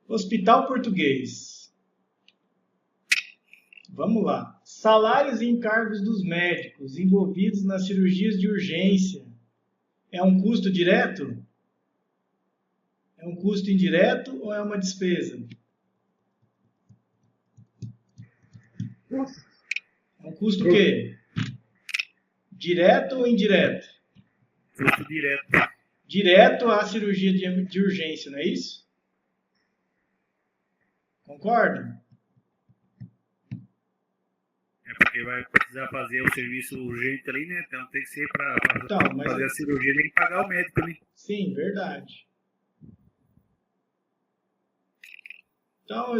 Hospital Português. Vamos lá. Salários e encargos dos médicos envolvidos nas cirurgias de urgência. É um custo direto? É um custo indireto ou é uma despesa? É um custo o quê? Direto ou indireto? Custo direto. Direto à cirurgia de urgência, não é isso? Concorda? É porque vai precisar fazer o serviço urgente ali, né? Então tem que ser para fazer a cirurgia, tem que pagar o médico ali. Sim, verdade. Então,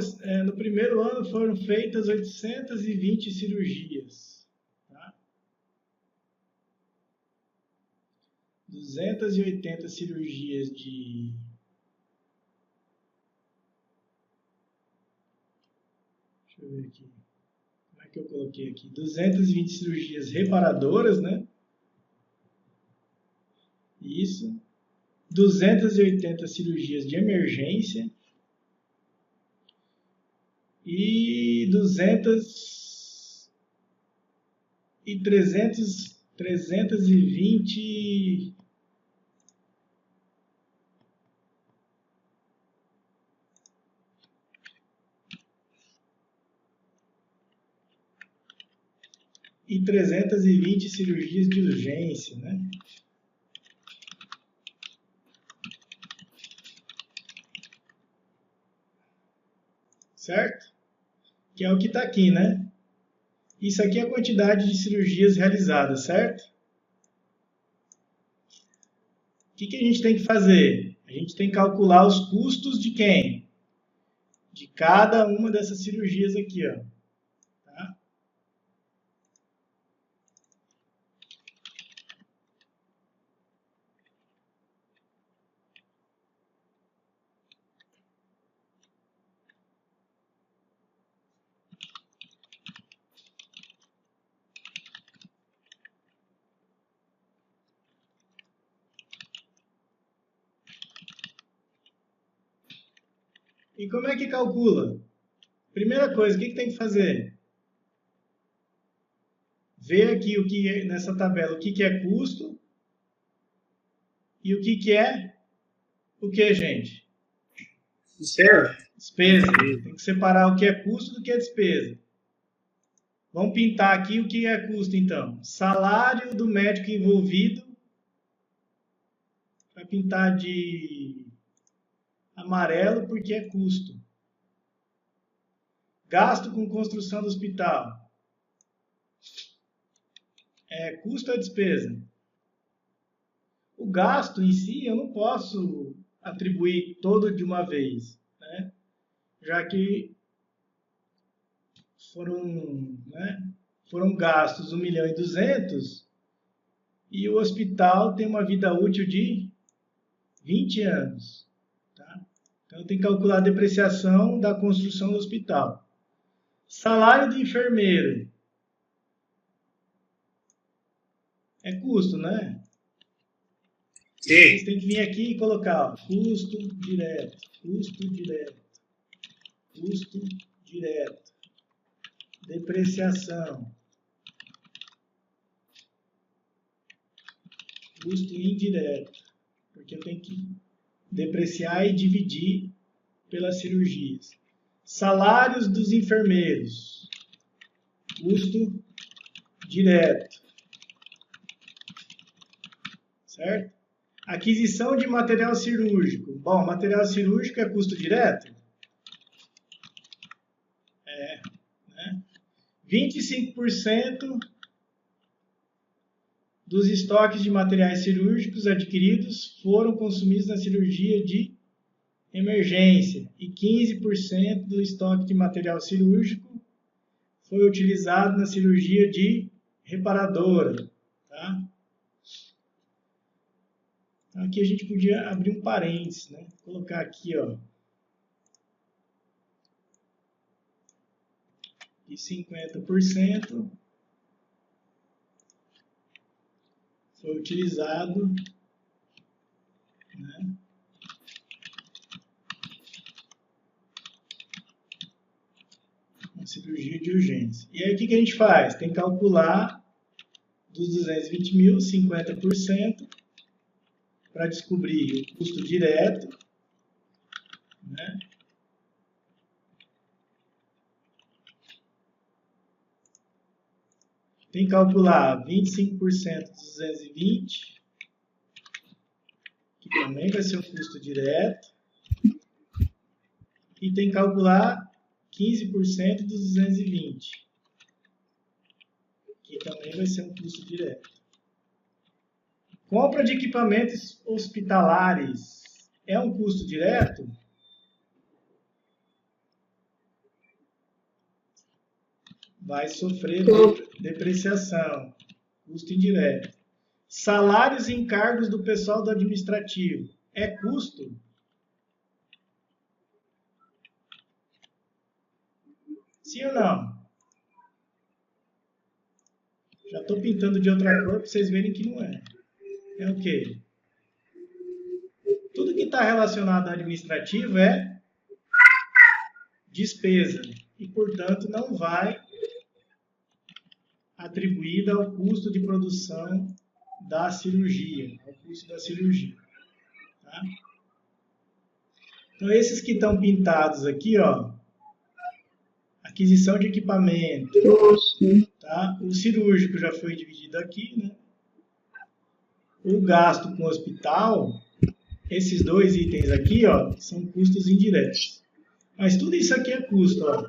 no primeiro ano foram feitas 820 cirurgias. Tá? 280 cirurgias de... Deixa eu ver aqui. Como é que eu coloquei aqui? 220 cirurgias reparadoras, né? Isso. 280 cirurgias de emergência. E 200 e 320 e 320 cirurgias de urgência, né? Certo? Que é o que está aqui, né? Isso aqui é a quantidade de cirurgias realizadas, certo? O que a gente tem que fazer? A gente tem que calcular os custos de quem? De cada uma dessas cirurgias aqui, ó. Tá? E como é que calcula? Primeira coisa, o que tem que fazer? Ver aqui o que é, nessa tabela o que é custo e o que é o que, gente? Despesa. Tem que separar o que é custo do que é despesa. Vamos pintar aqui o que é custo, então. Salário do médico envolvido. Vai pintar de amarelo porque é custo. Gasto com construção do hospital. É custo ou despesa? O gasto em si eu não posso atribuir todo de uma vez, né? Já que foram gastos 1.200.000 e o hospital tem uma vida útil de 20 anos. Tá? Então tem que calcular a depreciação da construção do hospital. Salário de enfermeiro. É custo, né? Sim. Vocês têm que vir aqui e colocar ó, custo direto, custo direto, custo direto, depreciação, custo indireto, porque eu tenho que depreciar e dividir pelas cirurgias. Salários dos enfermeiros, custo direto, certo? Aquisição de material cirúrgico. Bom, material cirúrgico é custo direto? É, né? 25% dos estoques de materiais cirúrgicos adquiridos foram consumidos na cirurgia de emergência e 15% do estoque de material cirúrgico foi utilizado na cirurgia de reparadora. Tá? Então, aqui a gente podia abrir um parênteses, né? Colocar aqui, ó, de 50% foi utilizado, né, cirurgia de urgência. E aí o que a gente faz? Tem que calcular dos 220 mil, 50%, para descobrir o custo direto, né? Tem que calcular 25% dos 220, que também vai ser o custo direto. E tem que calcular 15% dos 220, que também vai ser um custo direto. Compra de equipamentos hospitalares é um custo direto? Vai sofrer depreciação, custo indireto. Salários e encargos do pessoal do administrativo é custo? Sim ou não? Já estou pintando de outra cor para vocês verem que não é. É o quê? Tudo que está relacionado ao administrativo é despesa e, portanto, não vai atribuída ao custo de produção da cirurgia, ao custo da cirurgia. Tá? Então, esses que estão pintados aqui, ó, aquisição de equipamento, tá? O cirúrgico já foi dividido aqui, né? O gasto com o hospital, esses dois itens aqui, ó, são custos indiretos. Mas tudo isso aqui é custo, ó.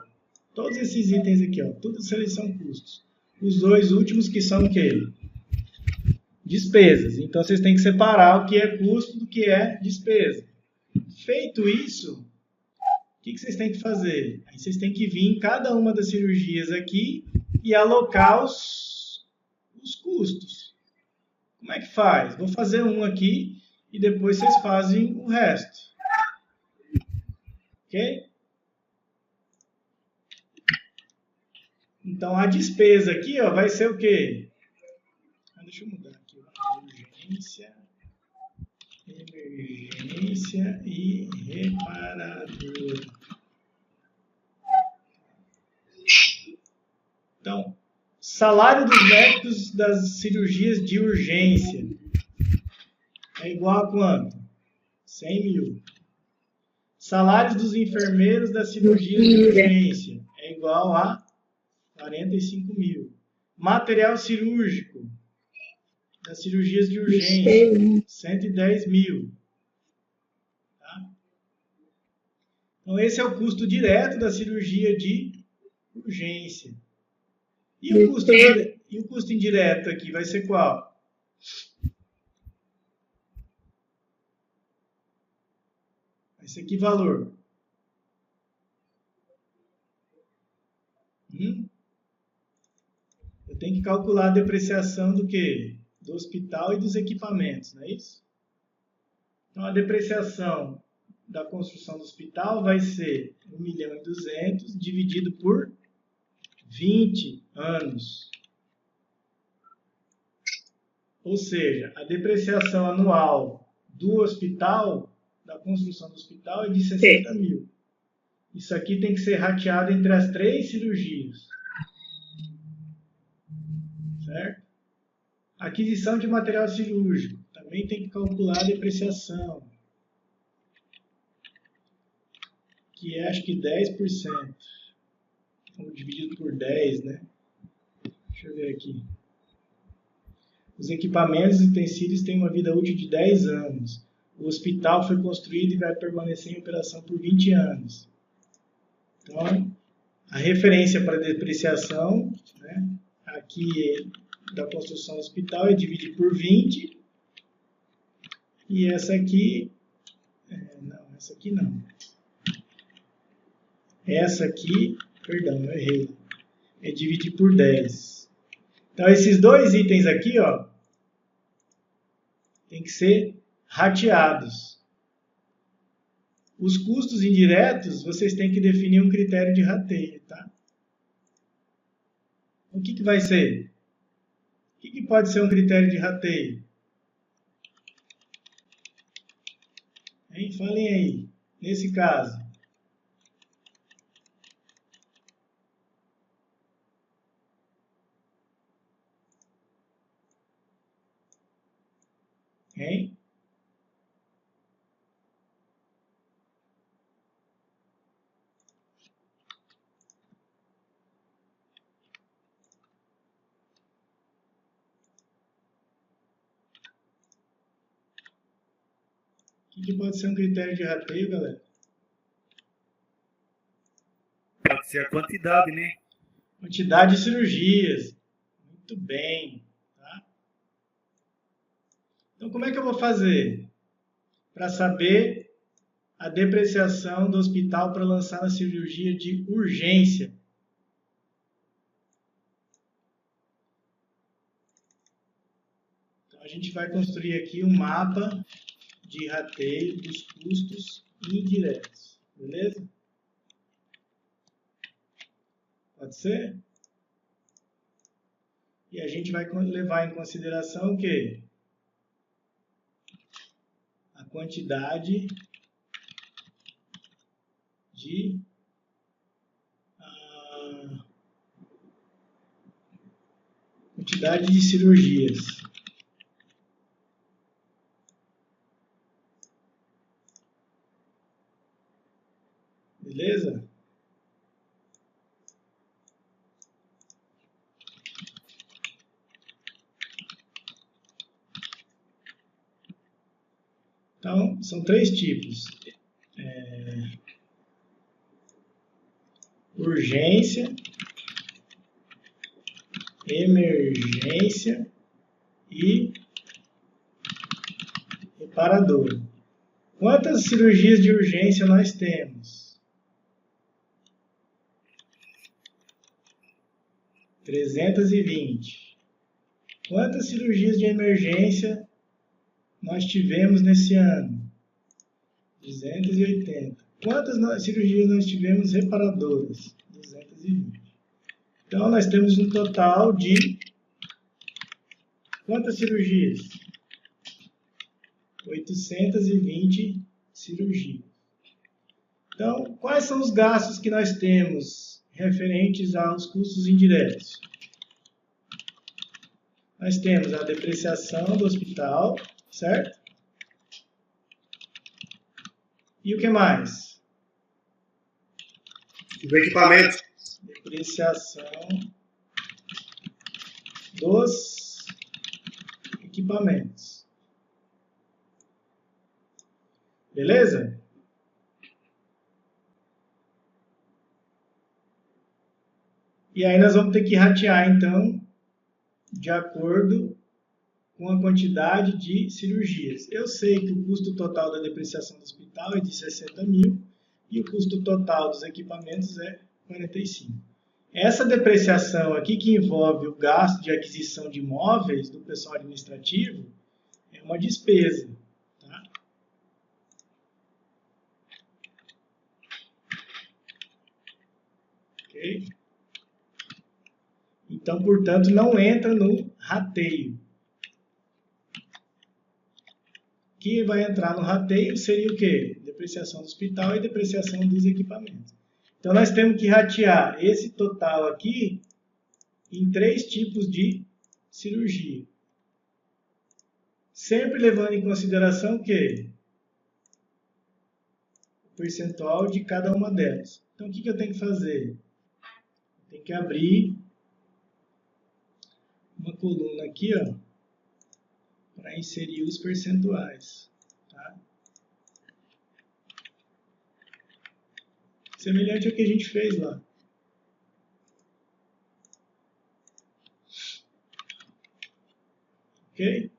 Todos esses itens aqui, ó, todos eles são custos. Os dois últimos que são o quê? Despesas. Então, vocês têm que separar o que é custo do que é despesa. Feito isso, o que vocês têm que fazer? Aí vocês têm que vir em cada uma das cirurgias aqui e alocar os custos. Como é que faz? Vou fazer um aqui e depois vocês fazem o resto. Ok? Então, a despesa aqui, ó, vai ser o quê? Deixa eu mudar aqui. Urgência, emergência e reparador. Então, salário dos médicos das cirurgias de urgência é igual a quanto? 100 mil. Salários dos enfermeiros das cirurgias de urgência é igual a 45 mil. Material cirúrgico das cirurgias de urgência, 110 mil. Tá? Então, esse é o custo direto da cirurgia de urgência. E o custo indireto aqui vai ser qual? Vai ser que valor? Eu tenho que calcular a depreciação do quê? Do hospital e dos equipamentos, não é isso? Então, a depreciação da construção do hospital vai ser 1.200.000 dividido por 20 anos. Ou seja, a depreciação anual do hospital, da construção do hospital, é de 60 mil. Isso aqui tem que ser rateado entre as 3 cirurgias. Certo? Aquisição de material cirúrgico. Também tem que calcular a depreciação. Que é, acho que 10%. Vamos dividido por 10, né? Deixa eu ver aqui. Os equipamentos e utensílios têm uma vida útil de 10 anos. O hospital foi construído e vai permanecer em operação por 20 anos. Então, a referência para depreciação, né, aqui da construção do hospital é dividir por 20. E essa aqui... não, essa aqui não. Essa aqui, perdão, eu errei. É dividir por 10. Então, esses dois itens aqui, ó, tem que ser rateados. Os custos indiretos, vocês têm que definir um critério de rateio, tá? O que vai ser? O que pode ser um critério de rateio? Hein? Falem aí, nesse caso. Hein? O que pode ser um critério de rateio, galera? Pode ser a quantidade, né? Quantidade de cirurgias. Muito bem. Tá? Então, como é que eu vou fazer para saber a depreciação do hospital para lançar na cirurgia de urgência? Então, a gente vai construir aqui um mapa de rateio dos custos indiretos. Beleza? Pode ser? E a gente vai levar em consideração o quê? A quantidade de cirurgias. Beleza? Então, são 3 tipos. Urgência, emergência e reparador. Quantas cirurgias de urgência nós temos? 320. Quantas cirurgias de emergência nós tivemos nesse ano? 280. Quantas cirurgias nós tivemos reparadoras? 220. Então, nós temos um total de quantas cirurgias? 820 cirurgias. Então, quais são os gastos que nós temos referentes aos custos indiretos? Nós temos a depreciação do hospital, certo? E o que mais? Os equipamentos. Depreciação dos equipamentos. Beleza? E aí nós vamos ter que ratear, então, de acordo com a quantidade de cirurgias. Eu sei que o custo total da depreciação do hospital é de 60 mil e o custo total dos equipamentos é 45. Essa depreciação aqui, que envolve o gasto de aquisição de imóveis do pessoal administrativo, é uma despesa. Tá? Ok? Então, portanto, não entra no rateio. O que vai entrar no rateio seria o quê? Depreciação do hospital e depreciação dos equipamentos. Então, nós temos que ratear esse total aqui em 3 tipos de cirurgia. Sempre levando em consideração o quê? O percentual de cada uma delas. Então, o que eu tenho que fazer? Tem que abrir uma coluna aqui, ó, para inserir os percentuais. Tá? Semelhante ao que a gente fez lá. Ok?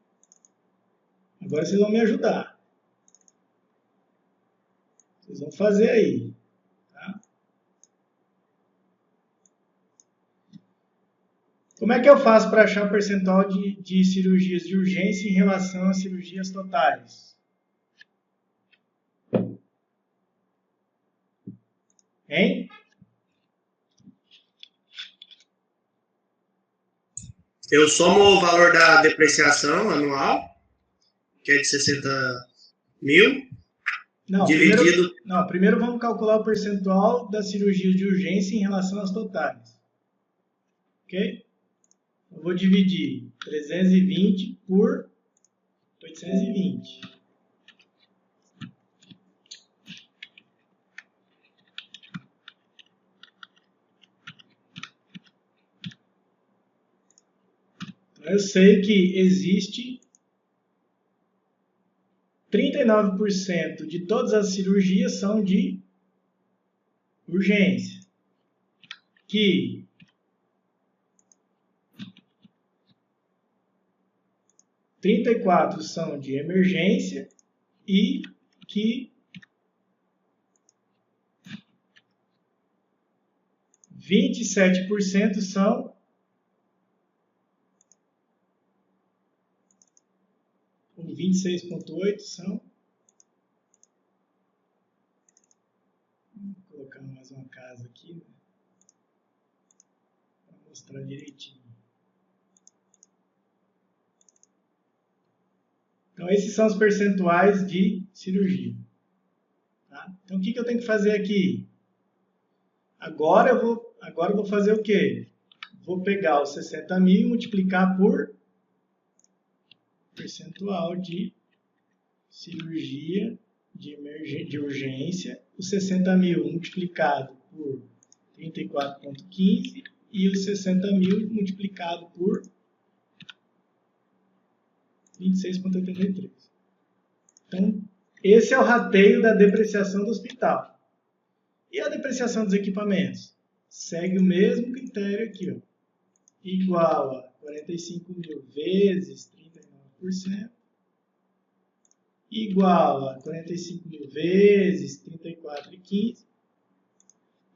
Agora vocês vão me ajudar. Vocês vão fazer aí. Tá? Como é que eu faço para achar o percentual de cirurgias de urgência em relação às cirurgias totais? Hein? Eu somo o valor da depreciação anual, que é de 60 mil, dividido... Primeiro vamos calcular o percentual das cirurgias de urgência em relação às totais. Ok? Eu vou dividir 320 por... Estou 820. Então, eu sei que existe 39% de todas as cirurgias são de urgência. Que 34% são de emergência e que 27% são ou 26,8% são. Vou colocar mais uma casa aqui, né, para mostrar direitinho. Então, esses são os percentuais de cirurgia. Tá? Então, o que eu tenho que fazer aqui? Agora eu vou fazer o quê? Vou pegar os 60 mil e multiplicar por percentual de cirurgia de urgência. Os 60 mil multiplicado por 34,15 e os 60 mil multiplicado por 26,83. Então, esse é o rateio da depreciação do hospital. E a depreciação dos equipamentos? Segue o mesmo critério aqui, ó. Igual a 45 mil vezes 39%, igual a 45 mil vezes 34,15,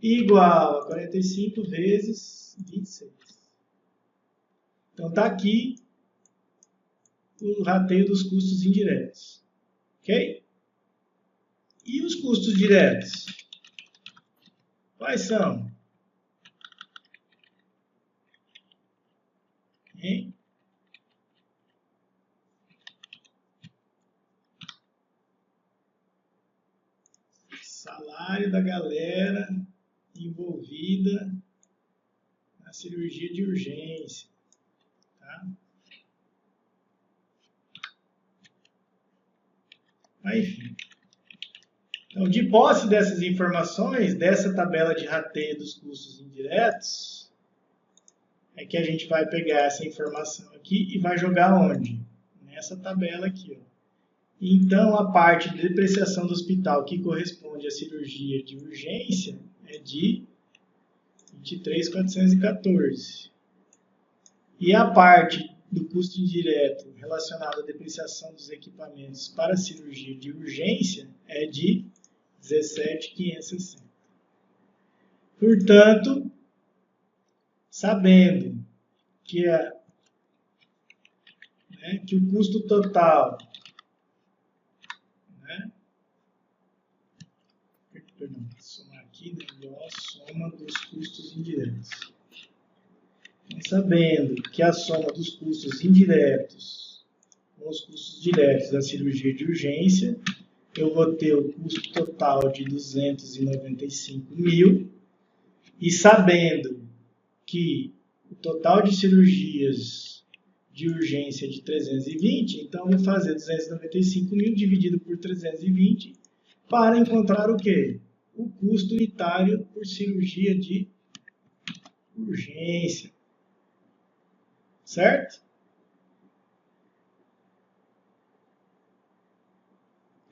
igual a 45 vezes 26. Então, está aqui o rateio dos custos indiretos. Ok? E os custos diretos? Quais são? Hein? Salário da galera envolvida na cirurgia de urgência. Tá? Enfim. Então, de posse dessas informações, dessa tabela de rateio dos custos indiretos, é que a gente vai pegar essa informação aqui e vai jogar onde? Nessa tabela aqui, ó. Então, a parte de depreciação do hospital que corresponde à cirurgia de urgência é de 23.414. E a parte do custo indireto relacionado à depreciação dos equipamentos para a cirurgia de urgência é de 17.560. Portanto, sabendo que o custo total, somar aqui, soma dos custos indiretos. Então, sabendo que a soma dos custos indiretos com os custos diretos da cirurgia de urgência, eu vou ter o custo total de 295 mil, e sabendo que o total de cirurgias de urgência é de 320, então eu vou fazer 295 mil dividido por 320 para encontrar o quê? O custo unitário por cirurgia de urgência. Certo?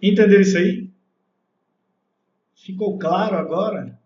Entenderam isso aí? Ficou claro agora?